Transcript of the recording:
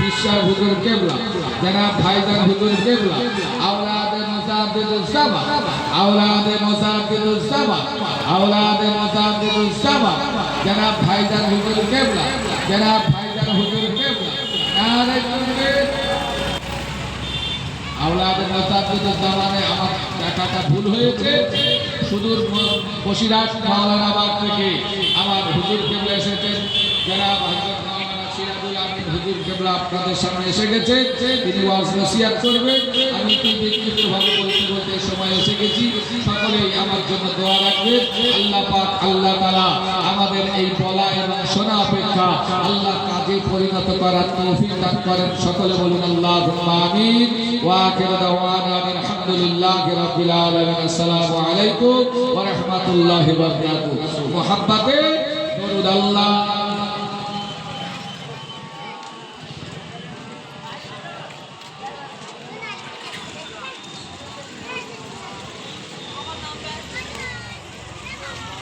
বিশ্বাস হুজুর কেবলা জনাব ভাইজান হুজুর কেবলা আওলাদে মুসাদ্দিদুস সাবা আওলাদে মুসাদ্দিদুস সাবা আওলাদে মুসাদ্দিদুস সাবা জনাব ভাইজান হুজুর কেবলা জনাব ভাইজান হুজুর কেবলা নারে তাকবীর আওলাদে মুসাদ্দিদুস জামানে আমার দেখাটা ভুল হয়েছে সুদূর বসিরহাট মাওলানাবাদ থেকে আমার হুজুর কেবলা এসেছেন জনাব হযরত মাওলানা সিরাজুল আমিন হুজুর কেবলা আপনাদের সামনে এসে গেছে তিনি ওয়াজ নসিহত করবেন আমি কি ব্যক্তিগতভাবে বলতে সময় এসে গেছি সকলেই আমার জন্য দোয়া রাখবেন আল্লাহ পাক আল্লাহ তাআলা আমাদের এই বলা এবং শোনা অপেক্ষা আল্লাহ কাজে পরিণত করার তৌফিক দান করেন সকলে বলুন আল্লাহুম্মা আমিন ওয়া আখিরু দাওয়ানা আলহামদুলিল্লাহি রাব্বিল আলামিন আসসালামু আলাইকুম ওয়া রাহমাতুল্লাহি ওয়া বারাকাতুহু মুহাব্বতে দরুদ আল্লাহ